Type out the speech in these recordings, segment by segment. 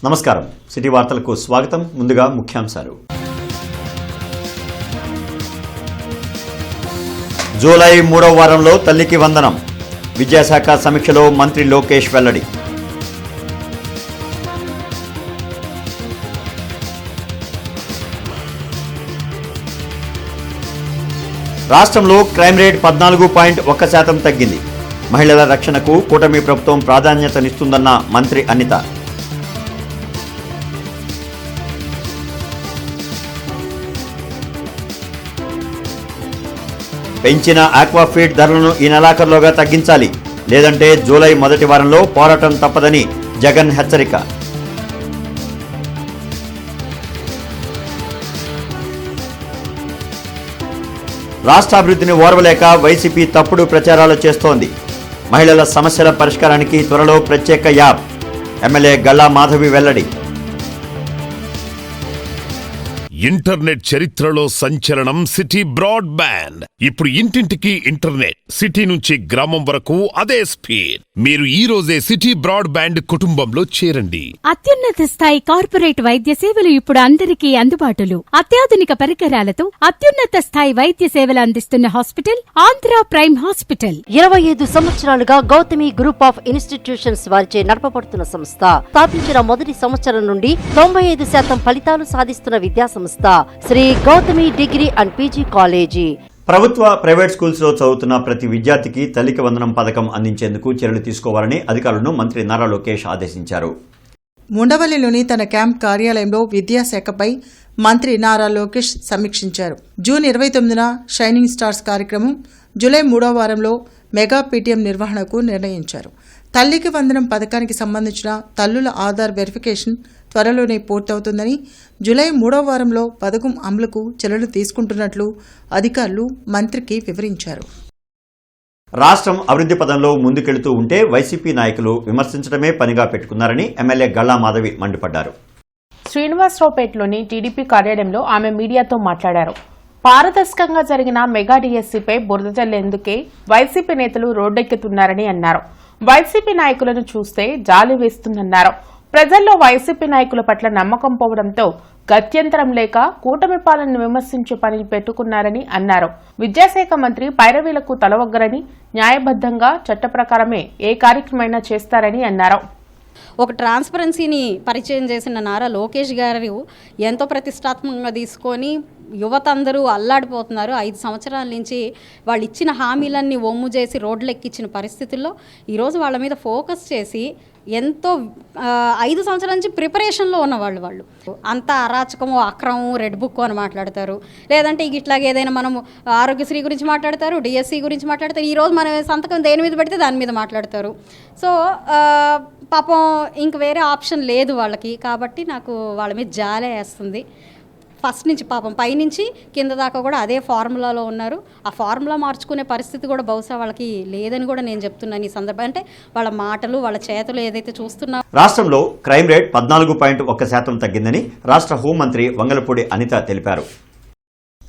నమస్కారం, సిటీ వార్తలకు స్వాగతం. ముందుగా ముఖ్యాంశాలు. జూలై 3వ వారంలో తల్లికి వందనం. విద్యాశాఖ సమీక్షలో మంత్రి లోకేష్ వెల్లడి. రాష్ట్రంలో క్రైమ్ రేట్ 14.1% తగ్గింది. మహిళల రక్షణకు కూటమి ప్రభుత్వం ప్రాధాన్యతనిస్తుందన్న మంత్రి అనిత. పెంచిన ఆక్వాఫీడ్ ధరలను ఈ నెలాఖరులోగా తగ్గించాలి, లేదంటే జూలై మొదటి వారంలో పోరాటం తప్పదని జగన్ హెచ్చరిక. రాష్ట్ర అభివృద్ధిని ఓర్వలేక వైసీపీ తప్పుడు ప్రచారాలు చేస్తోంది. మహిళల సమస్యల పరిష్కారానికి త్వరలో ప్రత్యేక యాప్. ఎమ్మెల్యే గల్లా మాధవి వెల్లడి. ఇంటర్నెట్ చరిత్రలో సంచలనం సిటీ బ్రాడ్బ్యాండ్. ఇప్పుడు ఇంటింటికి ఇంటర్నెట్, సిటీ నుంచి గ్రామం వరకు అదే స్పీడ్. మీరు ఈ రోజే సిటీ బ్రాడ్బ్యాండ్ కుటుంబంలో చేరండి. అత్యున్నత స్థాయి కార్పొరేట్ వైద్య సేవలు ఇప్పుడు అందరికీ అందుబాటులో. అత్యాధునిక పరికరాలతో అత్యున్నత స్థాయి వైద్య సేవలు అందిస్తున్న హాస్పిటల్ ఆంధ్ర ప్రైమ్ హాస్పిటల్. 25 సంవత్సరాలుగా గౌతమి గ్రూప్ ఆఫ్ ఇన్స్టిట్యూషన్స్ వారిచే నడపబడుతున్న సంస్థ. స్థాపించిన మొదటి సంవత్సరం నుండి 95% ఫలితాలు సాధిస్తున్న విద్యా సంస్థ Shri Gautami degree and PG college. ప్రభుత్వ, ప్రైవేట్ స్కూల్స్లో చదువుతున్న ప్రతి విద్యార్థికి తల్లికి వందనం పథకం అందించేందుకు చర్యలు తీసుకోవాలని అధికారులను మంత్రి నారా లోకేష్ ఆదేశించారు. ముండవల్లిలోని తన క్యాంప్ కార్యాలయంలో విద్యాశాఖపై మంత్రి నారా లోకేష్ సమీక్షించారు. జూన్ 29న షైనింగ్ స్టార్స్ కార్యక్రమం, జూలై 3వ వారంలో మెగా పీటీఎం నిర్వహణకు నిర్ణయించారు. తల్లికి వందనం పథకానికి సంబంధించిన తల్లుల ఆధార్ వెరిఫికేషన్ త్వరలోనే పూర్తవుతుందని, జూలై 3వ వారంలో పథకం అమలుకు చర్యలు తీసుకుంటున్నట్లు అధికారులు మంత్రికి వివరించారు. రాష్ట్రం అభివృద్ధి పదంలో ముందుకెళ్తూ ఉంటే వైసీపీ నాయకులు విమర్శించడమే పనిగా పెట్టుకున్నారని ఎమ్మెల్యే గల్లా మాధవి మండిపడ్డారు. శ్రీనివాసరావుపేటలోని టీడీపీ కార్యాలయంలో ఆమె మీడియాతో మాట్లాడారు. పారదర్శకంగా జరిగిన మెగా డిఎస్సీపై బురద జల్లేందుకే వైసీపీ నేతలు రోడ్డెక్కుతున్నారని అన్నారు. వైసీపీ నాయకులను చూస్తే జాలి వేస్తుందన్నారు. ప్రజల్లో వైసీపీ నాయకుల పట్ల నమ్మకం పోవడంతో గత్యంతరం లేక కూటమి పాలనను విమర్శించే పని పెట్టుకున్నారని అన్నారు. విద్యాశాఖ మంత్రి పైరవీలకు తలవగ్గరని, న్యాయబద్ధంగా చట్ట ప్రకారమే ఏ కార్యక్రమైనా చేస్తారని అన్నారు. ఒక ట్రాన్స్పరెన్సీని పరిచయం చేసిన నారా లోకేష్ గారు ఎంతో ప్రతిష్టాత్మకంగా తీసుకొని యువత అందరూ అల్లాడిపోతున్నారు. 5 సంవత్సరాల నుంచి వాళ్ళు ఇచ్చిన హామీలన్నీ ఒమ్ము చేసి రోడ్లెక్కించిన పరిస్థితుల్లో ఈరోజు వాళ్ళ మీద ఫోకస్ చేసి ఎంతో 5 సంవత్సరాల నుంచి ప్రిపరేషన్లో ఉన్నవాళ్ళు అంత అరాచకము, అక్రమం, రెడ్ బుక్ అని మాట్లాడతారు. లేదంటే ఇట్లాగే ఏదైనా మనము ఆరోగ్యశ్రీ గురించి మాట్లాడతారు, డిఎస్సి గురించి మాట్లాడతారు. ఈరోజు మనం సంతకం దేని మీద పెడితే దాని మీద మాట్లాడతారు. సో పాపం ఇంక వేరే ఆప్షన్ లేదు వాళ్ళకి. కాబట్టి నాకు వాళ్ళ మీద జాలే వేస్తుంది. ఫస్ట్ నుంచి పాపం పైనుంచి కింద దాకా కూడా అదే ఫార్ములాలో ఉన్నారు. ఆ ఫార్ములా మార్చుకునే పరిస్థితి కూడా బహుశా వాళ్ళకి లేదని కూడా నేను చెప్తున్నాను ఈ సందర్భం. అంటే వాళ్ళ మాటలు, వాళ్ళ చేతులు ఏదైతే చూస్తున్నా. రాష్ట్రంలో క్రైమ్ రేట్ 14.1% తగ్గిందని రాష్ట్ర హోంమంత్రి వంగలపూడి అనిత తెలిపారు.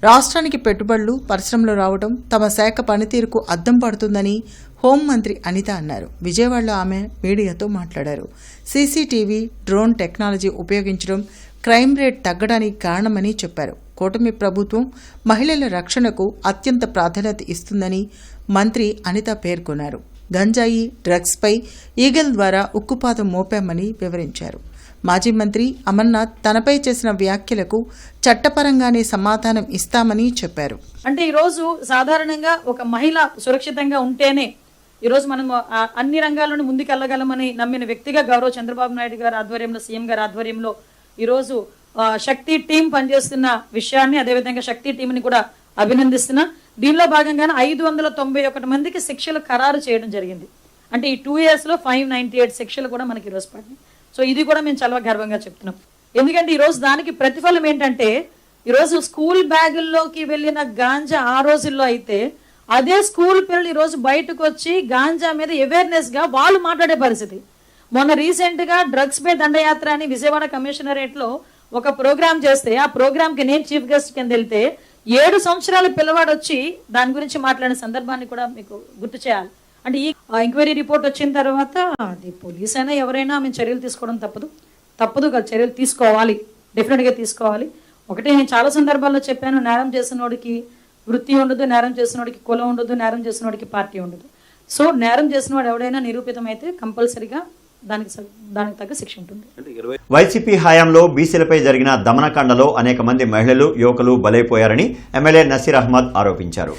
రాష్ట్రానికి పెట్టుబడులు, పరిశ్రమలు రావడం తమ శాఖ పనితీరుకు అద్దం పడుతుందని హోంమంత్రి అనిత అన్నారు. విజయవాడలో ఆమె మీడియాతో మాట్లాడారు. సీసీటీవీ, డ్రోన్ టెక్నాలజీ ఉపయోగించడం క్రైమ్ రేట్ తగ్గడానికి కారణమని చెప్పారు. కూటమి ప్రభుత్వం మహిళల రక్షణకు అత్యంత ప్రాధాన్యత ఇస్తుందని మంత్రి అనిత పేర్కొన్నారు. గంజాయి, డ్రగ్స్పై ఈగల్ ద్వారా ఉక్కుపాదం మోపామని వివరించారు. మాజీ మంత్రి అమర్నాథ్ తనపై చేసిన వ్యాఖ్యలకు చట్టపరంగానే సమాధానం ఇస్తామని చెప్పారు. అంటే ఈరోజు సాధారణంగా ఒక మహిళ సురక్షితంగా ఉంటేనే ఈరోజు మనం అన్ని రంగాల్లోనూ ముందుకెళ్లగలమని నమ్మిన వ్యక్తిగా గౌరవ చంద్రబాబు నాయుడు గారి ఆధ్వర్యంలో, సీఎం గారి ఆధ్వర్యంలో ఈరోజు శక్తి టీం పనిచేస్తున్న విషయాన్ని, అదేవిధంగా శక్తి టీంని కూడా అభినందిస్తున్నా. దీనిలో భాగంగానే 591 మందికి శిక్షలు ఖరారు చేయడం జరిగింది. అంటే ఈ 2 yearsలో 598 శిక్షలు కూడా మనకి ఈరోజు పడినాయి. సో ఇది కూడా మేము చాలా గర్వంగా చెప్తున్నాం. ఎందుకంటే ఈరోజు దానికి ప్రతిఫలం ఏంటంటే, ఈరోజు స్కూల్ బ్యాగుల్లోకి వెళ్ళిన గాంజా ఆ రోజుల్లో అయితే, అదే స్కూల్ పిల్లలు ఈరోజు బయటకు వచ్చి గాంజా మీద అవేర్నెస్గా వాళ్ళు మాట్లాడే పరిస్థితి. మొన్న రీసెంట్గా డ్రగ్స్ పై దండయాత్ర అని విజయవాడ కమిషనరేట్లో ఒక ప్రోగ్రామ్ చేస్తే, ఆ ప్రోగ్రామ్కి నేను చీఫ్ గెస్ట్ కింద వెళ్తే 7 సంవత్సరాల పిల్లవాడు వచ్చి దాని గురించి మాట్లాడిన సందర్భాన్ని కూడా మీకు గుర్తు చేయాలి. అంటే ఈ ఎంక్వైరీ రిపోర్ట్ వచ్చిన తర్వాత అది పోలీస్ అయినా ఎవరైనా మేము చర్యలు తీసుకోవడం తప్పదు. తప్పదుగా చర్యలు తీసుకోవాలి, డెఫినెట్గా తీసుకోవాలి. ఒకటే నేను చాలా సందర్భాల్లో చెప్పాను, నేరం చేసినోడికి వృత్తి ఉండదు, నేరం చేసినోడికి కులం ఉండదు, నేరం చేసినోడికి పార్టీ ఉండదు. సో నేరం చేసినవాడు ఎవడైనా నిరూపితమైతే కంపల్సరీగా దానికి తగ్గ శిక్ష ఉంటుంది. వైసీపీ హయాంలో బీసీలపై జరిగిన దమనకాండలో అనేక మంది మహిళలు, యువకులు బలైపోయారని ఎమ్మెల్యే నసీర్ అహ్మద్ ఆరోపించారు.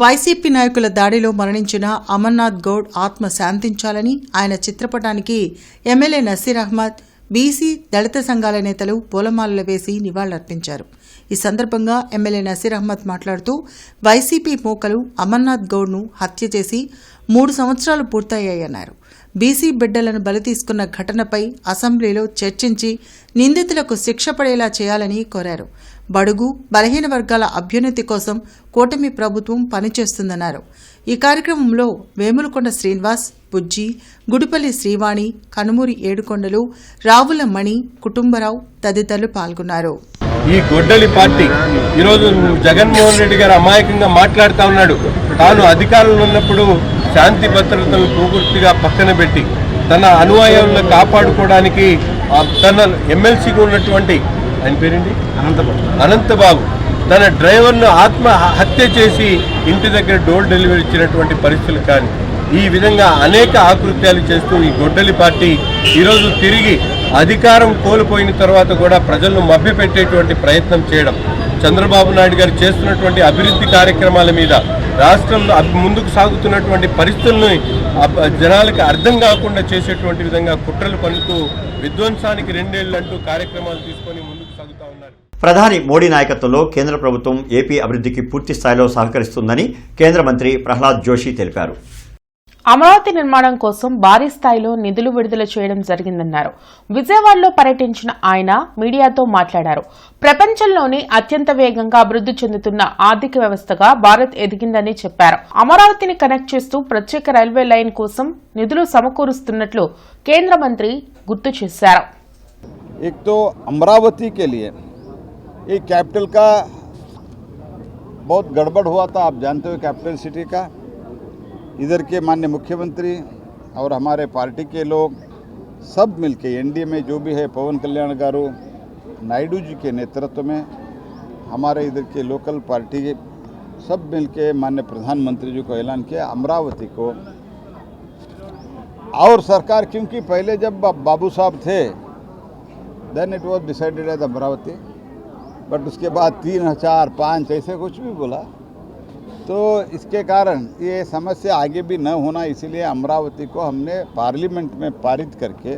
వైసీపీ నాయకుల దాడిలో మరణించిన అమర్నాథ్ గౌడ్ ఆత్మ శాంతించాలని ఆయన చిత్రపటానికి ఎమ్మెల్యే నసీర్ అహ్మద్, బీసీ, దళిత సంఘాల నేతలు పూలమాలలు వేసి నివాళులర్పించారు. ఈ సందర్భంగా ఎమ్మెల్యే నసీర్ అహ్మద్ మాట్లాడుతూ వైసీపీ మూకలు అమర్నాథ్ గౌడ్ను హత్య చేసి 3 సంవత్సరాలు పూర్తయ్యాయన్నారు. బీసీ బిడ్డలను బలి తీసుకున్న ఘటనపై అసెంబ్లీలో చర్చించి నిందితులకు శిక్ష పడేలా చేయాలని కోరారు. బడుగు, బలహీన వర్గాల అభ్యున్నతి కోసం కూటమి ప్రభుత్వం పనిచేస్తుందన్నారు. ఈ కార్యక్రమంలో వేములకొండ శ్రీనివాస్, బుజ్జి, గుడిపల్లి శ్రీవాణి, కనుమూరి ఏడుకొండలు, రావుల మణి, కుటుంబరావు తదితరులు పాల్గొన్నారు. ఈ గొడ్డలి పార్టీ ఈరోజు జగన్మోహన్ రెడ్డి గారు అమాయకంగా మాట్లాడుతూ ఉన్నాడు. తాను అధికారంలో ఉన్నప్పుడు శాంతి భద్రతలను పూర్తిగా పక్కన పెట్టి తన అనుయాయులను కాపాడుకోవడానికి తన ఎమ్మెల్సీగా ఉన్నటువంటి ఆయన పేరేంటి అనంతబాబు తన డ్రైవర్ను ఆత్మ హత్య చేసి ఇంటి దగ్గర డోర్ డెలివరీ ఇచ్చినటువంటి పరిస్థితులు కానీ ఈ విధంగా అనేక ఆకృత్యాలు చేస్తూ ఈ గొడ్డలి పార్టీ ఈరోజు తిరిగి అధికారం కోల్పోయిన తర్వాత కూడా ప్రజలను మభ్యపెట్టేటువంటి ప్రయత్నం చేయడం, చంద్రబాబు నాయుడు గారు చేస్తున్నటువంటి అభివృద్ధి కార్యక్రమాల మీద రాష్ట్రంలో ముందుకు సాగుతున్నటువంటి పరిస్థితులను జనాలకు అర్థం కాకుండా చేసేటువంటి విధంగా కుట్రలు పన్నుతూ విధ్వంసానికి 2 ఏళ్లు అంటూ కార్యక్రమాలు తీసుకొని ముందుకు సాగుతూ ఉన్నారు. ప్రధాని మోడీ నాయకత్వంలో కేంద్ర ప్రభుత్వం ఏపీ అభివృద్ధికి పూర్తి స్థాయిలో సహకరిస్తుందని కేంద్ర మంత్రి ప్రహ్లాద్ జోషి తెలిపారు. అమరావతి నిర్మాణం కోసం భారీ స్థాయిలో నిధులు విడుదల చేయడం జరిగిందన్నారు. విజయవాడలో పర్యటించిన ఆయన మీడియాతో మాట్లాడారు. ప్రపంచంలోనే అత్యంత వేగంగా అభివృద్ధి చెందుతున్న ఆర్థిక వ్యవస్థగా భారత్ ఎదిగిందని చెప్పారు. అమరావతిని కనెక్ట్ చేస్తూ ప్రత్యేక రైల్వే లైన్ కోసం నిధులు సమకూరుస్తున్నట్లు కేంద్ర మంత్రి గుర్తు చేశారు. एक तो अमरावती के लिए ये कैपिटल का बहुत गड़बड़ हुआ था, आप जानते हो कैपिटल सिटी का. इधर के माननीय मुख्यमंत्री और हमारे पार्टी के लोग सब मिलके एनडीए में जो भी है पवन कल्याण गारू, नायडू जी के नेतृत्व में हमारे इधर के लोकल पार्टी सब मिलके माननीय प्रधानमंत्री जी को ऐलान किया अमरावती को. और सरकार क्योंकि पहले जब बाबू साहब थे then it was decided as Amaravati, but उसके बाद 3, 4, 5 ऐसे कुछ भी बोला, तो इसके कारण ये समस्या आगे भी न होना, इसीलिए अमरावती को हमने पार्लियामेंट में पारित करके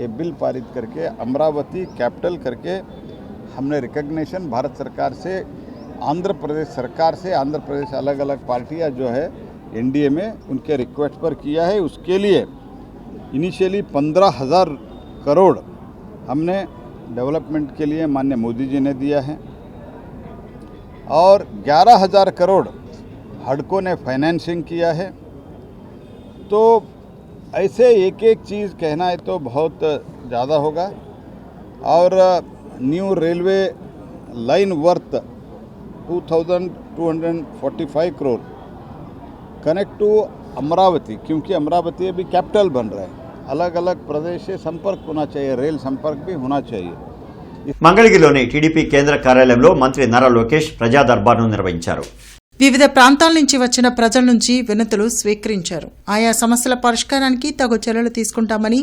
ये बिल पारित करके अमरावती कैपिटल करके हमने रिकग्निशन भारत सरकार से, आंध्र प्रदेश सरकार से, आंध्र प्रदेश अलग अलग पार्टियां जो है एनडीए में उनके रिक्वेस्ट पर किया है. उसके लिए इनिशियली 15,000 करोड़ हमने डेवलपमेंट के लिए माननीय मोदी जी ने दिया है और 11,000 करोड़ हडको ने फाइनेंसिंग किया है. तो ऐसे एक एक चीज़ कहना है तो बहुत ज़्यादा होगा. और new railway line worth 2,245 crore connect to Amaravati, क्योंकि अमरावती अभी कैपिटल बन रहा है. अलग अलग प्रदेश से संपर्क होना चाहिए, रेल संपर्क भी होना चाहिए. మంగళగిరిలోని టీడీపీ కేంద్ర కార్యాలయంలో మంత్రి నారా లోకేష్ ప్రజా దర్బార్ను నిర్వహించారు. వివిధ ప్రాంతాల నుంచి వచ్చిన ప్రజల నుంచి వినతులు స్వీకరించారు. ఆయా సమస్యల పరిష్కారానికి తగు చర్యలు తీసుకుంటామని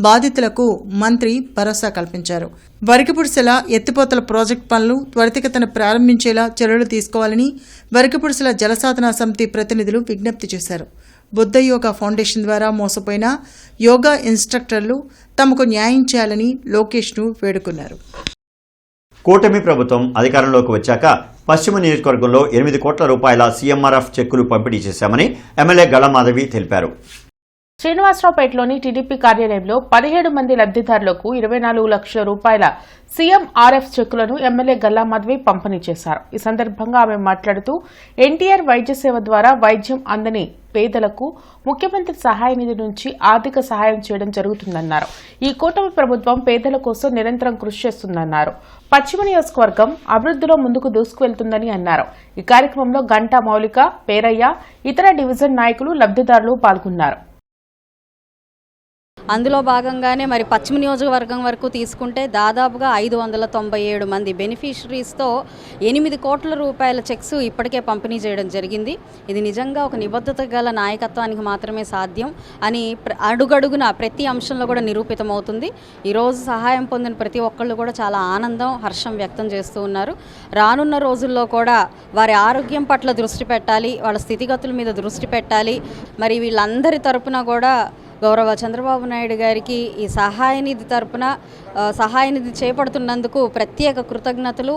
బాధితులకు మంత్రి భరోసా కల్పించారు. వరికపుడిసెల ఎత్తిపోతల ప్రాజెక్టు పనులు త్వరితగతిన ప్రారంభించేలా చర్యలు తీసుకోవాలని వరికపుడిసెల జలసాధన సమితి ప్రతినిధులు విజ్ఞప్తి చేశారు. బుద్ధ యోగా ఫౌండేషన్ ద్వారా మోసపోయిన యోగా ఇన్స్ట్రక్టర్లు తమకు న్యాయం చేయాలని లోకేష్ను వేడుకున్నారు. కూటమి ప్రభుత్వం అధికారంలోకి వచ్చాక పశ్చిమ నియోజకవర్గంలో 8 కోట్ల రూపాయల సీఎంఆర్ఎఫ్ చెక్కులు పంపిణీ చేశామని ఎమ్మెల్యే గళమాధవి తెలిపారు. శ్రీనివాసరావుపేటలోని టీడీపీ కార్యాలయంలో 17 మంది లబ్ధిదారులకు 24 లక్షల రూపాయల సీఎంఆర్ఎఫ్ చెక్కులను ఎమ్మెల్యే గల్లామాధవి పంపిణీ చేశారు. ఈ సందర్భంగా ఆమె మాట్లాడుతూ ఎన్టీఆర్ వైద్య సేవ ద్వారా వైద్యం అందని పేదలకు ముఖ్యమంత్రి సహాయ నిధి నుంచి ఆర్థిక సహాయం చేయడం జరుగుతుందన్నారు. ఈ కూటమి ప్రభుత్వం పేదల కోసం నిరంతరం కృషి చేస్తుందన్నారు. పశ్చిమ నియోజకవర్గం అభివృద్ధిలో ముందుకు దూసుకువెళ్తుందని అన్నారు. ఈ కార్యక్రమంలో గంటా మౌలిక, పేరయ్య, ఇతర డివిజన్ నాయకులు, లబ్ధిదారులు పాల్గొన్నారు. అందులో భాగంగానే మరి పశ్చిమ నియోజకవర్గం వరకు తీసుకుంటే దాదాపుగా 597 మంది బెనిఫిషరీస్తో 8 కోట్ల రూపాయల చెక్స్ ఇప్పటికే పంపిణీ చేయడం జరిగింది. ఇది నిజంగా ఒక నిబద్ధత గల నాయకత్వానికి మాత్రమే సాధ్యం అని అడుగడుగున ప్రతి అంశంలో కూడా నిరూపితమవుతుంది. ఈరోజు సహాయం పొందిన ప్రతి ఒక్కళ్ళు కూడా చాలా ఆనందం, హర్షం వ్యక్తం చేస్తూ ఉన్నారు. రానున్న రోజుల్లో కూడా వారి ఆరోగ్యం పట్ల దృష్టి పెట్టాలి, వాళ్ళ స్థితిగతుల మీద దృష్టి పెట్టాలి. మరి వీళ్ళందరి తరపున కూడా గౌరవ చంద్రబాబు నాయుడు గారికి ఈ సహాయ నిధి తరపున సహాయ నిధి చేపడుతున్నందుకు ప్రత్యేక కృతజ్ఞతలు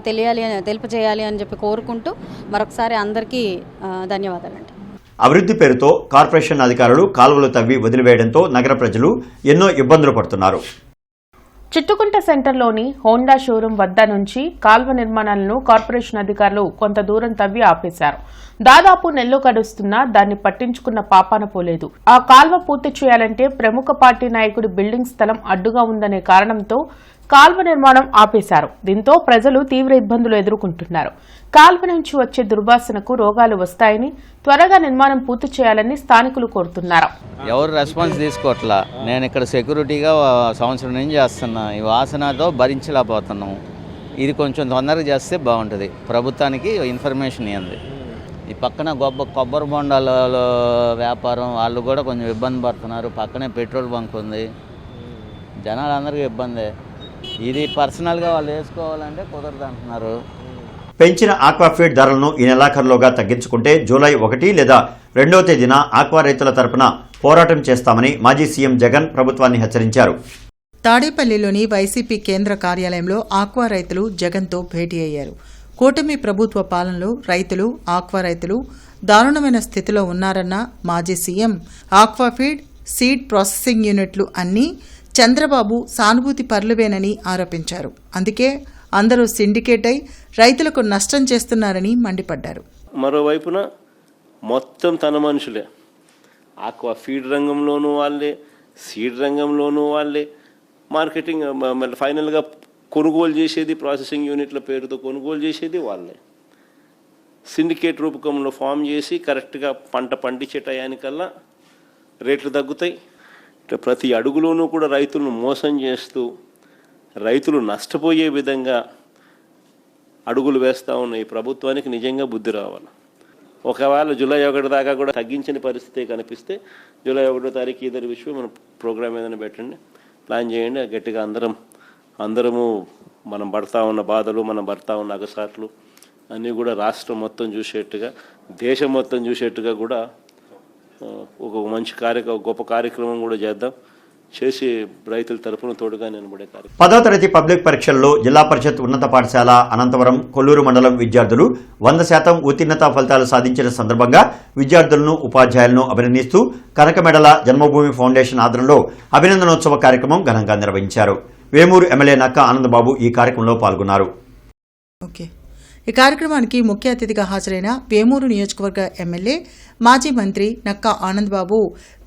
తెలియజేయాలి అని చెప్పి కోరుకుంటూ మరొకసారి అందరికీ ధన్యవాదాలండి. అభివృద్ధి పేరుతో కార్పొరేషన్ అధికారులు కాలువలు తవ్వి వదిలివేయడంతో నగర ప్రజలు ఎన్నో ఇబ్బందులు పడుతున్నారు. చిట్టుకుంట సెంటర్లోని హోండా షోరూం వద్ద నుంచి కాల్వ నిర్మాణాలను కార్పొరేషన్ అధికారులు కొంత దూరం తవ్వి ఆపేశారు. దాదాపు నెల్లు గడుస్తున్నా దాన్ని పట్టించుకున్న పాపాన పోలేదు. ఆ కాల్వ పూర్తి చేయాలంటే ప్రముఖ పార్టీ నాయకుడి బిల్డింగ్ స్థలం అడ్డుగా ఉందనే కారణంతో కాల్వ నిర్మాణం ఆపేశారు. దీంతో ప్రజలు తీవ్ర ఇబ్బందులు ఎదుర్కొంటున్నారు. కాల్వ నుంచి వచ్చే దుర్వాసనకు రోగాలు వస్తాయని త్వరగా నిర్మాణం పూర్తి చేయాలని స్థానికులు కోరుతున్నారు. ఎవరు రెస్పాన్స్ తీసుకోవట్లా. నేను ఇక్కడ సెక్యూరిటీగా సంవత్సరం నుంచి చేస్తున్నా. ఈ వాసనతో భరించలేకపోతున్నాము. ఇది కొంచెం తొందరగా చేస్తే బాగుంటుంది. ప్రభుత్వానికి ఇన్ఫర్మేషన్ ఇవ్వండి. ఈ పక్కన కొబ్బరి బొండాల వ్యాపారం వాళ్ళు కూడా కొంచెం ఇబ్బంది పడుతున్నారు. పక్కనే పెట్రోల్ బంక్ ఉంది. జనాలందరికీ ఇబ్బందే. ఇది పర్సనల్గా వాళ్ళు వేసుకోవాలంటే కుదరదు అంటున్నారు. పెంచిన ఆక్వాఫీడ్ ధరలను ఈ నెలాఖరులోగా తగ్గించుకుంటే జూలై 1 లేదా 2వ తేదీన ఆక్వా రైతుల తరపున పోరాటం చేస్తామని మాజీ సీఎం జగన్ ప్రభుత్వాన్ని హెచ్చరించారు. తాడేపల్లిలోని వైసీపీ కేంద్ర కార్యాలయంలో ఆక్వా రైతులు జగన్తో భేటీ అయ్యారు. కూటమి ప్రభుత్వ పాలనలో రైతులు, ఆక్వా రైతులు దారుణమైన స్థితిలో ఉన్నారన్న మాజీ సీఎం ఆక్వాఫీడ్, సీడ్ ప్రాసెసింగ్ యూనిట్లు అన్నీ చంద్రబాబు సానుభూతి పరులవేనని ఆరోపించారు. అందుకే అందరూ సిండికేట్ అయి రైతులకు నష్టం చేస్తున్నారని మండిపడ్డారు. మరోవైపున మొత్తం తన మనుషులే, ఆక్వా ఫీడ్ రంగంలోనూ వాళ్ళే, సీడ్ రంగంలోనూ వాళ్ళే, మార్కెటింగ్ ఫైనల్గా కొనుగోలు చేసేది ప్రాసెసింగ్ యూనిట్ల పేరుతో కొనుగోలు చేసేది వాళ్ళే. సిండికేట్ రూపకంలో ఫామ్ చేసి కరెక్ట్గా పంట పండించే టయానికల్లా రేట్లు తగ్గుతాయి. ప్రతి అడుగులోనూ కూడా రైతులను మోసం చేస్తూ రైతులు నష్టపోయే విధంగా అడుగులు వేస్తూ ఉన్న ఈ ప్రభుత్వానికి నిజంగా బుద్ధి రావాలి. ఒకవేళ జూలై 1 దాకా కూడా తగ్గించని పరిస్థితి కనిపిస్తే జూలై 1వ తారీఖు ఇద్దరు విషయం మన ప్రోగ్రామ్ ఏదైనా పెట్టండి, ప్లాన్ చేయండి. గట్టిగా అందరము మనం పడతా ఉన్న బాధలు, మనం పడతా ఉన్న అగసాట్లు అన్నీ కూడా రాష్ట్రం మొత్తం చూసేట్టుగా, దేశం మొత్తం చూసేట్టుగా కూడా ఒక మంచి గొప్ప కార్యక్రమం కూడా చేద్దాం. చేసి రైతుల తరపున తోడుగా నిలబడే కార్యక్రమం. 10వ తరగతి పబ్లిక్ పరీక్షల్లో జిల్లా పరిషత్ ఉన్నత పాఠశాల అనంతవరం కొల్లూరు మండలం విద్యార్థులు 100% ఉత్తీర్ణత ఫలితాలు సాధించిన సందర్భంగా విద్యార్థులను, ఉపాధ్యాయులను అభినందిస్తూ కనకమెడల జన్మభూమి ఫౌండేషన్ ఆధ్వర్యంలో అభినందనోత్సవ కార్యక్రమం ఘనంగా నిర్వహించారు. వేమూరు ఎమ్మెల్యే నక్కా ఆనందబాబు ఈ కార్యక్రమంలో పాల్గొన్నారు. ఈ కార్యక్రమానికి ముఖ్య అతిథిగా హాజరైన వేమూరు నియోజకవర్గ ఎమ్మెల్యే మాజీ మంత్రి నక్కా ఆనందబాబు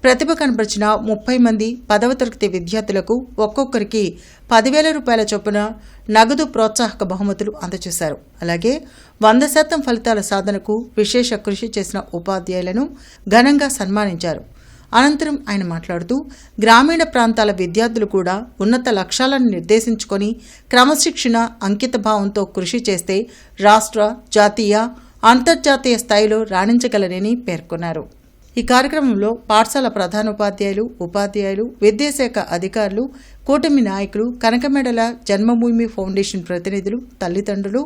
ప్రతిభ కనబరిచిన 30 మంది 10వ తరగతి విద్యార్థులకు ఒక్కొక్కరికి 10,000 రూపాయల చొప్పున నగదు ప్రోత్సాహక బహుమతులు అందజేశారు. అలాగే 100% ఫలితాల సాధనకు విశేష కృషి చేసిన ఉపాధ్యాయులను ఘనంగా సన్మానించారు. అనంతరం ఆయన మాట్లాడుతూ గ్రామీణ ప్రాంతాల విద్యార్థులు కూడా ఉన్నత లక్ష్యాలను నిర్దేశించుకొని క్రమశిక్షణ, అంకితభావంతో కృషి చేస్తే రాష్ట్ర, జాతీయ, అంతర్జాతీయ స్థాయిలో రాణించగలరని పేర్కొన్నారు. ఈ కార్యక్రమంలో పాఠశాల ప్రధానోపాధ్యాయులు, ఉపాధ్యాయులు, విద్యాశాఖ అధికారులు, కూటమి నాయకులు, కనకమెడల జన్మభూమి ఫౌండేషన్ ప్రతినిధులు, తల్లిదండ్రులు,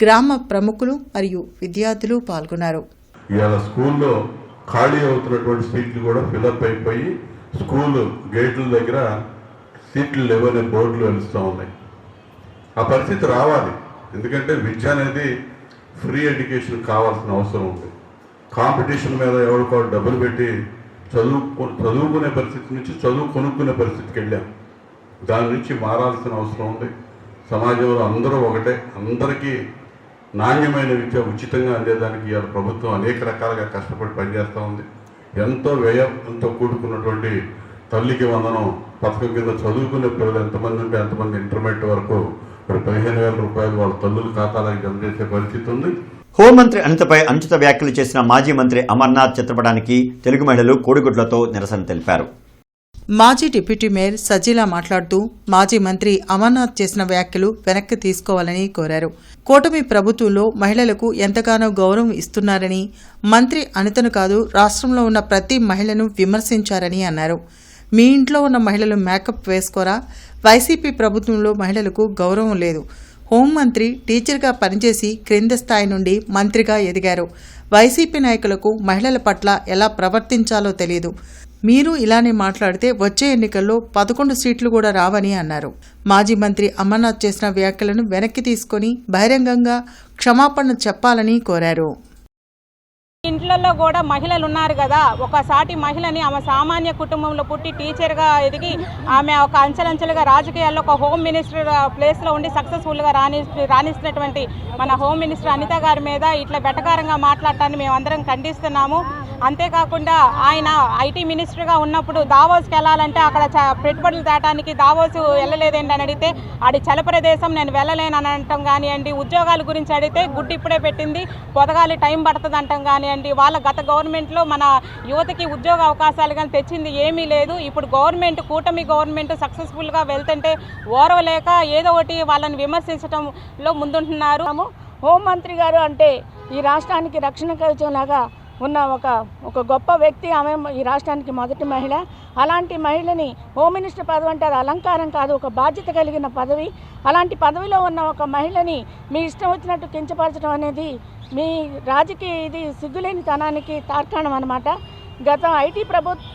గ్రామ ప్రముఖులు మరియు విద్యార్థులు పాల్గొన్నారు. ఖాళీ అవుతున్నటువంటి సీట్లు కూడా ఫిలప్ అయిపోయి స్కూల్ గేట్ల దగ్గర సీట్లు లేవనే బోర్డులు వెలుస్తూ ఉన్నాయి. ఆ పరిస్థితి రావాలి. ఎందుకంటే విద్య అనేది ఫ్రీ ఎడ్యుకేషన్ కావాల్సిన అవసరం ఉంది. కాంపిటీషన్ మీద ఎవరికో డబ్బులు పెట్టి చదువుకునే పరిస్థితి నుంచి చదువు కొనుక్కునే పరిస్థితికి వెళ్ళాం. దాని నుంచి మారాల్సిన అవసరం ఉంది. సమాజంలో అందరూ ఒకటే, అందరికీ నాణ్యమైన విద్య ఉచితంగా అందేదానికి ఇవాళ ప్రభుత్వం అనేక రకాలుగా కష్టపడి పనిచేస్తూ ఉంది. ఎంతో వ్యయంతో కూడుకున్నటువంటి తల్లికి వందనం పథకం కింద చదువుకునే పిల్లలు ఎంతమంది ఉంటే అంతమంది ఇంటర్మీడియట్ వరకు 15,000 రూపాయలు వాళ్ళ తల్లుల ఖాతాలకు జమ చేసే పరిస్థితి ఉంది. హోంమంత్రి అనితపై అనుచిత వ్యాఖ్యలు చేసిన మాజీ మంత్రి అమర్నాథ్ చిత్రపటానికి తెలుగు మహిళలు కోడిగుడ్లతో నిరసన తెలిపారు. మాజీ డిప్యూటీ మేయర్ సజీలా మాట్లాడుతూ మాజీ మంత్రి అమర్నాథ్ చేసిన వ్యాఖ్యలు వెనక్కి తీసుకోవాలని కోరారు. కూటమి ప్రభుత్వంలో మహిళలకు ఎంతగానో గౌరవం ఇస్తున్నారని, మంత్రి అనితను కాదు రాష్ట్రంలో ఉన్న ప్రతి మహిళను విమర్శించారని అన్నారు. మీ ఇంట్లో ఉన్న మహిళలు మేకప్ వేసుకోరా? వైసీపీ ప్రభుత్వంలో మహిళలకు గౌరవం లేదు. హోంమంత్రి టీచర్గా పనిచేసి క్రింద స్థాయి నుండి మంత్రిగా ఎదిగారు. వైసీపీ నాయకులకు మహిళల పట్ల ఎలా ప్రవర్తించాలో తెలియదు. మీరు ఇలానే మాట్లాడితే వచ్చే ఎన్నికల్లో 11 సీట్లు కూడా రావని అన్నారు. మాజీ మంత్రి అమర్నాథ్ చేసిన వ్యాఖ్యలను వెనక్కి తీసుకుని బహిరంగంగా క్షమాపణ చెప్పాలని కోరారు. ఇంట్లలో కూడా మహిళలు ఉన్నారు కదా, ఒక సాటి మహిళని ఆమె సామాన్య కుటుంబంలో పుట్టి టీచర్గా ఎదిగి ఆమె ఒక అంచెలంచెలుగా రాజకీయాల్లో ఒక హోమ్ మినిస్టర్ ప్లేస్లో ఉండి సక్సెస్ఫుల్గా రాణిస్తున్నటువంటి మన హోమ్ మినిస్టర్ అనిత గారి మీద ఇట్లా వెటకారంగా మాట్లాడటాన్ని మేమందరం ఖండిస్తున్నాము. అంతేకాకుండా ఆయన ఐటీ మినిస్టర్గా ఉన్నప్పుడు దావోస్కి వెళ్ళాలంటే అక్కడ పెట్టుబడులు తేటానికి దావోస్ వెళ్ళలేదేంటి అని అడిగితే అది చల ప్రదేశం, నేను వెళ్ళలేను అని అనటం కానివ్వండి. ఉద్యోగాల గురించి అడిగితే గుడ్డు ఇప్పుడే పెట్టింది, పొదగాలి టైం పడుతుంది అంటాం కానివ్వండి. వాళ్ళ గత గవర్నమెంట్లో మన యువతకి ఉద్యోగ అవకాశాలు కానీ తెచ్చింది ఏమీ లేదు. ఇప్పుడు కూటమి గవర్నమెంట్ సక్సెస్ఫుల్గా వెళ్తుంటే ఓర్వలేక ఏదో ఒకటి వాళ్ళని విమర్శించడంలో ముందుంటున్నారు. హోంమంత్రి గారు అంటే ఈ రాష్ట్రానికి రక్షణ కవచంలాగా ఉన్న ఒక గొప్ప వ్యక్తి. ఆమె ఈ రాష్ట్రానికి మొదటి మహిళ. అలాంటి మహిళని హోమ్ మినిస్టర్ పదవి అంటే అది అలంకారం కాదు, ఒక బాధ్యత కలిగిన పదవి. అలాంటి పదవిలో ఉన్న ఒక మహిళని మీ ఇష్టం వచ్చినట్టు కించపరచడం అనేది మీ రాజకీయ ఇది సిగ్గులేని తనానికి తార్కాణం అన్నమాట.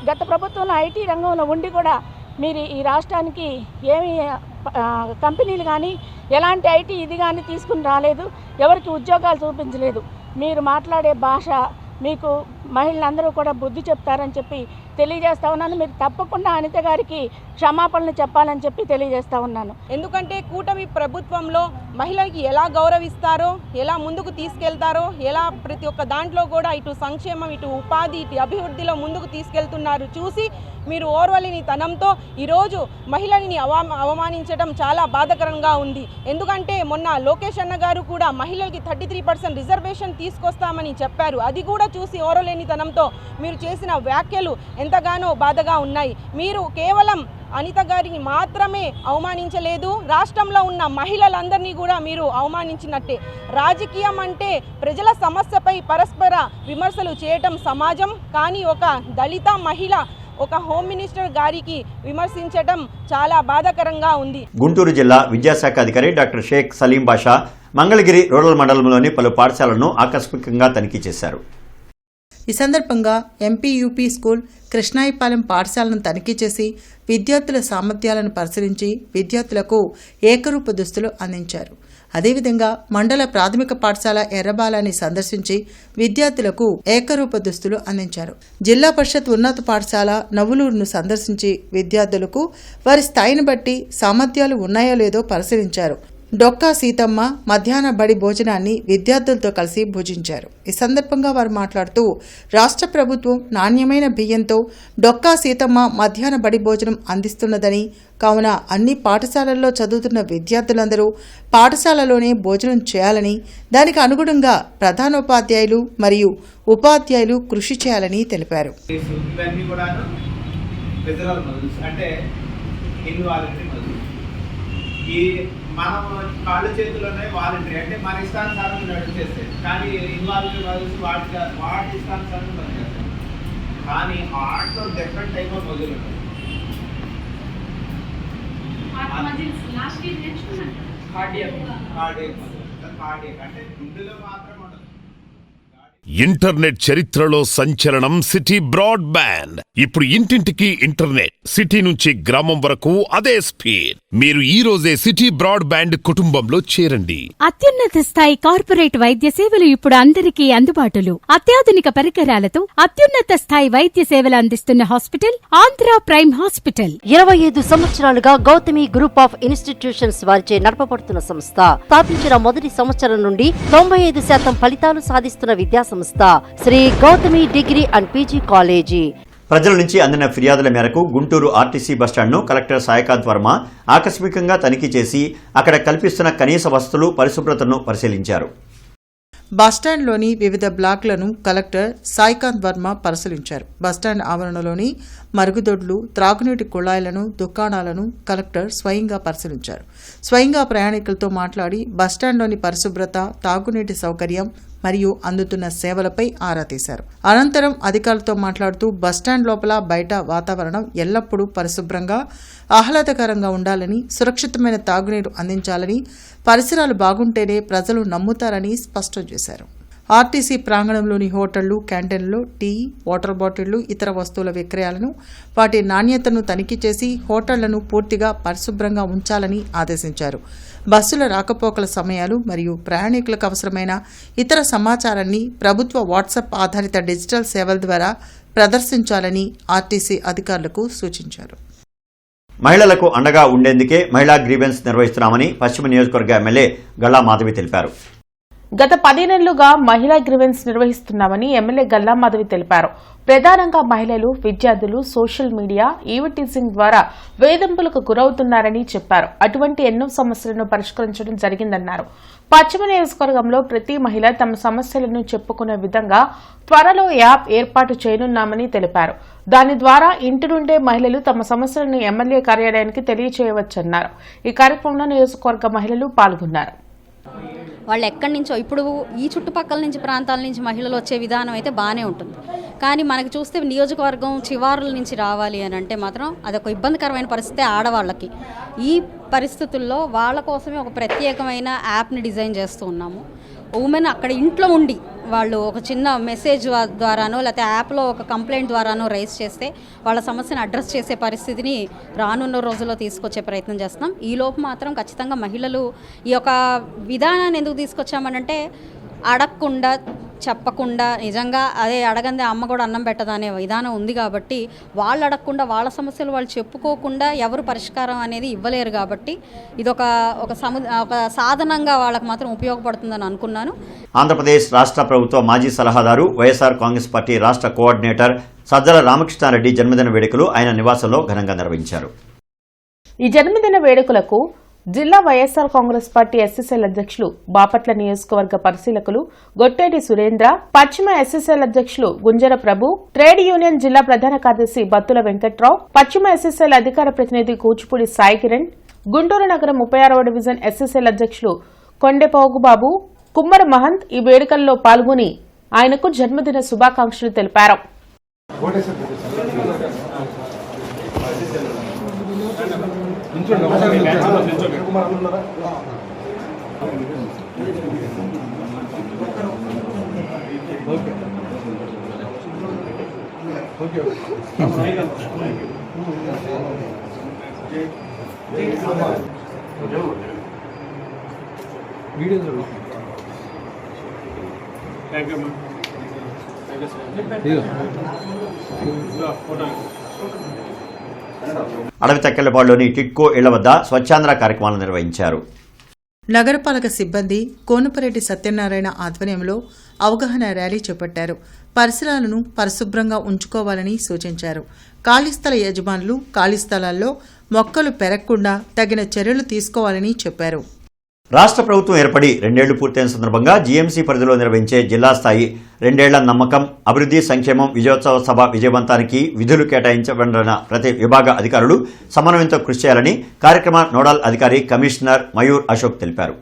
గత ప్రభుత్వంలో ఐటీ రంగంలో ఉండి కూడా మీరు ఈ రాష్ట్రానికి ఏమి కంపెనీలు కానీ ఎలాంటి ఐటీ ఇది కానీ తీసుకుని రాలేదు, ఎవరికి ఉద్యోగాలు చూపించలేదు. మీరు మాట్లాడే భాష మీకు మహిళలందరూ కూడా బుద్ధి చెప్తారని చెప్పి తెలియజేస్తా ఉన్నాను. మీరు తప్పకుండా అనిత గారికి క్షమాపణలు చెప్పాలని చెప్పి తెలియజేస్తా ఉన్నాను. ఎందుకంటే కూటమి ప్రభుత్వంలో మహిళలకి ఎలా గౌరవిస్తారో, ఎలా ముందుకు తీసుకెళ్తారో, ఎలా ప్రతి ఒక్క దాంట్లో కూడా ఇటు సంక్షేమం, ఇటు ఉపాధి, ఇటు అభివృద్ధిలో ముందుకు తీసుకెళ్తున్నారు చూసి మీరు ఓర్వలేని తనంతో ఈరోజు మహిళల్ని అవమానించడం చాలా బాధాకరంగా ఉంది. ఎందుకంటే మొన్న లోకేష్ అన్న గారు కూడా మహిళలకి 33% రిజర్వేషన్ తీసుకొస్తామని చెప్పారు. అది కూడా చూసి ఓర్వలేని తనంతో మీరు చేసిన వ్యాఖ్యలు ఎంతగానో బాధగా ఉన్నాయి. మీరు కేవలం అనిత గారిని మాత్రమే అవమానించలేదు, రాష్ట్రంలో ఉన్న మహిళలందరినీ కూడా మీరు అవమానించినట్టే. రాజకీయం అంటే ప్రజల సమస్యపై పరస్పర విమర్శలు చేయటం సమాజం, కానీ ఒక దళిత మహిళ ఒక హోమ్ మినిస్టర్ గారికి విమర్శించడం చాలా బాధాకరంగా ఉంది. గుంటూరు జిల్లా విద్యాశాఖ అధికారి డాక్టర్ షేక్ సలీం బాషా మంగళగిరి రూరల్ మండలంలోని పలు పాఠశాలలను ఆకస్మికంగా తనిఖీ చేశారు. ఈ సందర్భంగా ఎంపీ యూపీ స్కూల్ కృష్ణాయిపాలెం పాఠశాలను తనిఖీ చేసి విద్యార్థుల సామర్థ్యాలను పరిశీలించి విద్యార్థులకు ఏకరూప దుస్తులు అందించారు. అదేవిధంగా మండల ప్రాథమిక పాఠశాల ఎర్రబాలాన్ని సందర్శించి విద్యార్థులకు ఏకరూప దుస్తులు అందించారు. జిల్లా పరిషత్ ఉన్నత పాఠశాల నవ్వులూరును సందర్శించి విద్యార్థులకు వారి స్థాయిని బట్టి సామర్థ్యాలు ఉన్నాయో లేదో పరిశీలించారు. డొక్కా సీతమ్మ మధ్యాహ్న బడి భోజనాన్ని విద్యార్థులతో కలిసి భుజించారు. ఈ సందర్భంగా వారు మాట్లాడుతూ రాష్ట్ర ప్రభుత్వం నాణ్యమైన బియ్యంతో డొక్కా సీతమ్మ మధ్యాహ్న బడి భోజనం అందిస్తున్నదని, కావున అన్ని పాఠశాలల్లో చదువుతున్న విద్యార్థులందరూ పాఠశాలలోనే భోజనం చేయాలని, దానికి అనుగుణంగా ప్రధానోపాధ్యాయులు మరియు ఉపాధ్యాయులు కృషి చేయాలని తెలిపారు. మనం కాళ్ళు చేతుల్లోనే వాలంటరీ అంటే మన ఇష్టానుసారం నడిచేస్తే, కానీ ఇన్వాల్వ్ వాటి ఇష్టానుసారం పనిచేస్తాం. కానీ ఆర్ట్లో డిఫరెంట్ టైప్ ఆఫ్ మజులు ఉంటాయి. కార్డియక్ అంటే గుండెలో మాత్రం ఉండదు. ఇంటర్నెట్ చరిత్రలో సంచలనం సిటీ బ్రాడ్బ్యాండ్. ఇప్పుడు ఇంటింటికి ఇంటర్నెట్, సిటీ నుంచి గ్రామం వరకు అదే స్పీడ్. మీరు ఈ రోజే సిటీ బ్రాడ్బ్యాండ్ కుటుంబంలో చేరండి. అత్యున్నత స్థాయి కార్పొరేట్ వైద్య సేవలు ఇప్పుడు అందరికీ అందుబాటులో. అత్యాధునిక పరికరాలతో అత్యున్నత స్థాయి వైద్య సేవలు అందిస్తున్న హాస్పిటల్ ఆంధ్ర ప్రైమ్ హాస్పిటల్. 25 సంవత్సరాలుగా గౌతమి గ్రూప్ ఆఫ్ ఇన్స్టిట్యూషన్స్ వారిచే నడపబడుతున్న సంస్థ. స్థాపించిన మొదటి సంవత్సరం నుండి 95% ఫలితాలు సాధిస్తున్న విద్యా సంస్థ Shri Gautami degree and PG college. ప్రజల నుంచి అందిన ఫిర్యాదుల మేరకు గుంటూరు ఆర్టీసీ బస్టాండ్ను కలెక్టర్ సాయికాంత్ వర్మ ఆకస్మికంగా తనిఖీ చేసి అక్కడ కల్పిస్తున్న కనీస వసతులు, పరిశుభ్రతను పరిశీలించారు. బస్టాండ్లోని వివిధ బ్లాక్లను కలెక్టర్ సాయికాంత్ వర్మ పరిశీలించారు. బస్టాండ్ ఆవరణలోని మరుగుదొడ్లు, త్రాగునీటి కుళాయిలను, దుకాణాలను కలెక్టర్ స్వయంగా పరిశీలించారు. స్వయంగా ప్రయాణికులతో మాట్లాడి బస్టాండ్లోని పరిశుభ్రత, తాగునీటి సౌకర్యం మరియు అందుతున్న సేవలపై ఆరా తీశారు. అనంతరం అధికారులతో మాట్లాడుతూ బస్టాండ్ లోపల, బయట వాతావరణం ఎల్లప్పుడూ పరిశుభ్రంగా, ఆహ్లాదకరంగా ఉండాలని, సురక్షితమైన తాగునీరు అందించాలని, పరిసరాలు బాగుంటేనే ప్రజలు నమ్ముతారని స్పష్టం చేశారు. ఆర్టీసీ ప్రాంగణంలోని హోటళ్లు, క్యాంటీన్లలో టీ, వాటర్ బాటిళ్లు, ఇతర వస్తువుల విక్రయాలను, వాటి నాణ్యతను తనిఖీ చేసి హోటళ్లను పూర్తిగా పరిశుభ్రంగా ఉంచాలని ఆదేశించారు. బస్సుల రాకపోకల సమయాలు మరియు ప్రయాణికులకు అవసరమైన ఇతర సమాచారాన్ని ప్రభుత్వ వాట్సాప్ ఆధారిత డిజిటల్ సేవల ద్వారా ప్రదర్శించాలని ఆర్టీసీ అధికారులకు సూచించారు. మహిళలకు అండగా ఉండేందుకే మహిళా గ్రీవెన్స్ నిర్వహిస్తున్నామని పశ్చిమ నియోజకవర్గ ఎమ్మెల్యే గల్లా మాధవి తెలిపారు. గత 10 నెలలుగా మహిళా గ్రీవెన్స్ నిర్వహిస్తున్నామని ఎమ్మెల్యే గల్లా మాధవి తెలిపారు. ప్రధానంగా మహిళలు, విద్యార్థులు సోషల్ మీడియా, ఈవ్ టీజింగ్ ద్వారా వేధింపులకు గురవుతున్నారని చెప్పారు. అటువంటి ఎన్నో సమస్యలను పరిష్కరించడం జరిగిందన్నారు. పశ్చిమ నియోజకవర్గంలో ప్రతి మహిళ తమ సమస్యలను చెప్పుకునే విధంగా త్వరలో యాప్ ఏర్పాటు చేయనున్నామని తెలిపారు. దాని ద్వారా ఇంటి నుండే మహిళలు తమ సమస్యలను ఎమ్మెల్యే కార్యాలయానికి తెలియజేయవచ్చన్నారు. ఈ కార్యక్రమంలో నియోజకవర్గ మహిళలు పాల్గొన్నారు. వాళ్ళు ఎక్కడి నుంచో ఇప్పుడు ఈ చుట్టుపక్కల నుంచి ప్రాంతాల నుంచి మహిళలు వచ్చే విధానం అయితే బాగానే ఉంటుంది. కానీ మనకు చూస్తే నియోజకవర్గం చివారుల నుంచి రావాలి అని అంటే మాత్రం అదొక ఇబ్బందికరమైన పరిస్థితి ఆడవాళ్ళకి. ఈ పరిస్థితుల్లో వాళ్ళ కోసమే ఒక ప్రత్యేకమైన యాప్ని డిజైన్ చేస్తూ ఉన్నాము. ఉమెన్ అక్కడ ఇంట్లో ఉండి వాళ్ళు ఒక చిన్న మెసేజ్ ద్వారానో లేకపోతే యాప్లో ఒక కంప్లైంట్ ద్వారానో రైజ్ చేస్తే వాళ్ళ సమస్యను అడ్రస్ చేసే పరిస్థితిని రానున్న రోజుల్లో తీసుకొచ్చే ప్రయత్నం చేస్తున్నాం. ఈలోపు మాత్రం ఖచ్చితంగా మహిళలు ఈ యొక్క విధానాన్ని ఎందుకు తీసుకొచ్చామనంటే అడగకుండా, చెప్పకుండా, నిజంగా అదే అడగందే అమ్మ కూడా అన్నం పెట్టదనే విధానం ఉంది కాబట్టి వాళ్ళు అడగకుండా, వాళ్ళ సమస్యలు వాళ్ళు చెప్పుకోకుండా ఎవరు పరిష్కారం అనేది ఇవ్వలేరు కాబట్టి ఇది ఒక సాధనంగా వాళ్ళకి మాత్రం ఉపయోగపడుతుందని అనుకున్నాను. ఆంధ్రప్రదేశ్ రాష్ట్ర ప్రభుత్వ మాజీ సలహాదారు, వైఎస్ఆర్ కాంగ్రెస్ పార్టీ రాష్ట్ర కోఆర్డినేటర్ సజ్జల రామకృష్ణారెడ్డి జన్మదిన వేడుకలు ఆయన నివాసంలో ఘనంగా నిర్వహించారు. ఈ జన్మదిన వేడుకలకు జిల్లా వైఎస్ఆర్ కాంగ్రెస్ పార్టీ ఎస్ఎస్ఎల్ అధ్యక్షులు, బాపట్ల నియోజకవర్గ పరిశీలకులు గొట్టేటి సురేంద్ర, పశ్చిమ ఎస్ఎస్ఎల్ అధ్యక్షులు గుంజర ప్రభు, ట్రేడ్ యూనియన్ జిల్లా ప్రధాన కార్యదర్శి బత్తుల వెంకట్రావు, పశ్చిమ ఎస్ఎస్ఎల్ అధికార ప్రతినిధి కూచిపూడి సాయి కిరణ్, గుంటూరు నగరం 36వ డివిజన్ ఎస్ఎస్ఎల్ అధ్యక్షులు కొండెపోగుబాబు, కుమ్మర మహంత్ ఈ వేడుకల్లో పాల్గొని ఆయనకు జన్మదిన శుభాకాంక్షలు తెలిపారు. అడవి తక్కెళ్లపాడులోని టిట్కో ఇళ్ల వద్ద స్వచ్ఛాంధ్ర కార్యక్రమాలు నిర్వహించారు. నగరపాలక సిబ్బంది కోనపరెడ్డి సత్యనారాయణ ఆధ్వర్యంలో అవగాహన ర్యాలీ చేపట్టారు. పరిసరాలను పరిశుభ్రంగా ఉంచుకోవాలని సూచించారు. ఖాళీ స్థల యజమానులు ఖాళీ స్థలాల్లో మొక్కలు పెరగకుండా తగిన చర్యలు తీసుకోవాలని చెప్పారు. రాష్ట్ర ప్రభుత్వం ఏర్పడి 2 ఏళ్లు పూర్తయిన సందర్భంగా జీఎంసీ పరిధిలో నిర్వహించే జిల్లా స్థాయి 2 ఏళ్ల నమ్మకం, అభివృద్ధి, సంక్షేమం విజయోత్సవ సభ విజయవంతానికి విధులు కేటాయించబడిన ప్రతి విభాగ అధికారులు సమన్వయంతో కృషి చేయాలని కార్యక్రమ నోడల్ అధికారి కమిషనర్ మయూర్ అశోక్ తెలిపారు.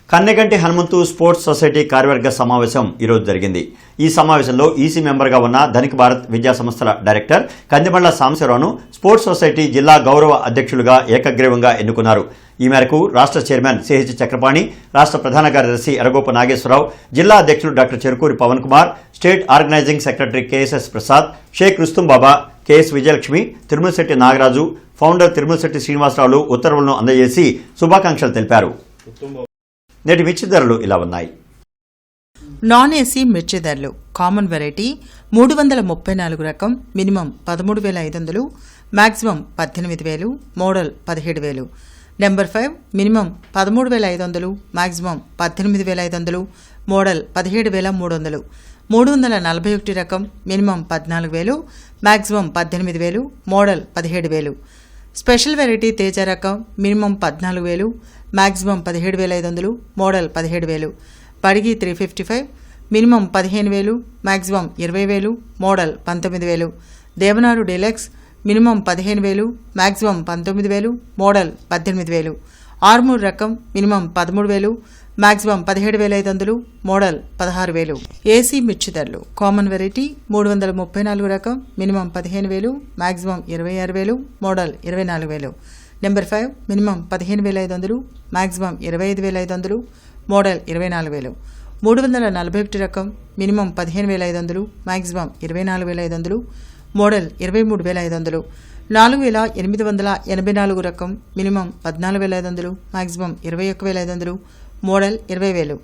కన్నెగంటి హనుమంతు స్పోర్ట్స్ సొసైటీ కార్యవర్గ సమావేశం ఈరోజు జరిగింది. ఈ సమావేశంలో ఈసీ మెంబర్గా ఉన్న ధనిక్ భారత్ విద్యా సంస్థల డైరెక్టర్ కందిమళ్ల సాంబశివరావును స్పోర్ట్స్ సొసైటీ జిల్లా గౌరవ అధ్యక్షులుగా ఏకగ్రీవంగా ఎన్నుకున్నారు. ఈ మేరకు రాష్ట్ర చైర్మన్ సిహెచ్ చక్రపాణి, రాష్ట్ర ప్రధాన కార్యదర్శి ఎరగోప నాగేశ్వరరావు, జిల్లా అధ్యక్షులు doctor Cherukuri Pavan Kumar, state organising secretary K S S Prasad, Sheikh Rustum Baba, K S Vijayalakshmi, Tirumalasetti Nagaraju, founder Tirumalasetti శ్రీనివాసరావులు ఉత్తర్వులను అందజేసి శుభాకాంక్షలు తెలిపారు. నేటి మిర్చి ధరలు ఇలా ఉన్నాయి. నాన్ ఏసీ మిర్చి ధరలు: కామన్ వెరైటీ 334 రకం minimum 13,500, maximum 18,000, model 17,000. Number 5 minimum 13,500, maximum 18,500, model 17,300. 341 రకం minimum 14,000, maximum 18,000, model 17,000. Special variety Teja రకం minimum 14,000, maximum 17,500, model 17,000. Byadgi 355, minimum 15,000, maximum 20,000, model 19,000. Devanur deluxe minimum 15,000, maximum 19,000, model 18,000. Armoor రకం మినిమం 13,000, మ్యాక్సిమం 17,500, మోడల్ 16,000. ఏసీ మిర్చి ధరలు కామన్ వెరైటీ 334 రకం minimum 15,000, maximum 26,000, model 24,000. Number 5 minimum 15,500, maximum 25,500, model 24,000. 341 రకం minimum 15,500, maximum 24,500, model 23,500. 4,884 రకం minimum 14,500, maximum 21,500, model 20,000.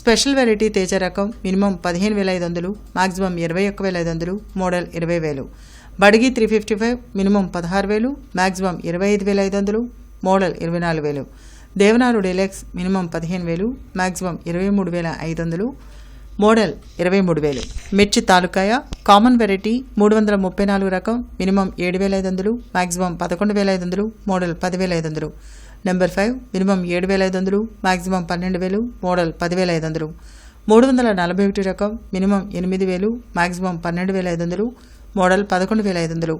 Special variety Teja రకం minimum 15,500, maximum 21,500, model 20,000. Byadgi 355 minimum 16,000, maximum 25,500, model 24,000. Devanur deluxe minimum 15,000, maximum 23,500, model 23,000. మిర్చి తాలూకాయ common variety 334 రకం minimum 7,500, maximum 11,500, model 10,500. Number 5 minimum 7,500, maximum 12,000, model 10,500. 341 రకం minimum 8,000, maximum 12,500, model 11,500.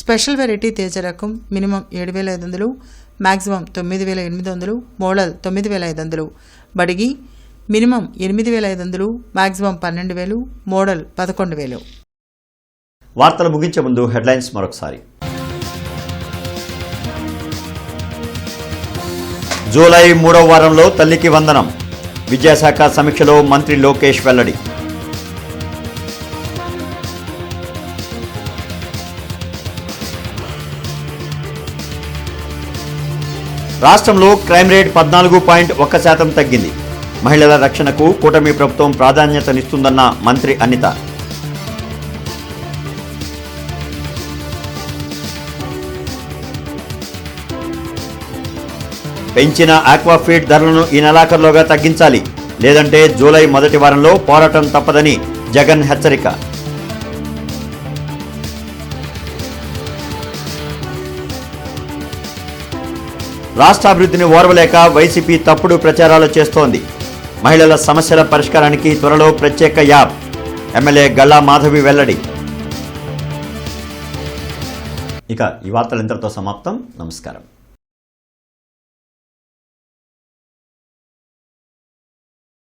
Special variety Teja రకం minimum 7,500, maximum 9,800, model 9,500. Byadgi minimum 8,500, maximum 12,000, model 11,000. వార్తలు ముగించే ముందు headlines మరొకసారి. July 3వ వారంలో తల్లికి వందనం. విద్యాశాఖ సమీక్షలో మంత్రి లోకేష్ వెల్లడి. రాష్ట్రంలో క్రైమ్ రేట్ 14.1% తగ్గింది. మహిళల రక్షణకు కూటమి ప్రభుత్వం ప్రాధాన్యతనిస్తుందన్న మంత్రి అనిత. పెంచిన ఆక్వాఫీడ్ ధరలను ఈ నెలాఖరులోగా తగ్గించాలి, లేదంటే జూలై మొదటి వారంలో పోరాటం తప్పదని జగన్ హెచ్చరిక. రాష్ట్ర అభివృద్ధిని ఓర్వలేక వైసీపీ తప్పుడు ప్రచారాలు చేస్తోంది. మహిళల సమస్యల పరిష్కారానికి త్వరలో ప్రత్యేక యాప్. ఎమ్మెల్యే గల్లా మాధవి వెల్లడి. ఇక ఈ వార్తలు ఇంతటితో సమాప్తం. నమస్కారం.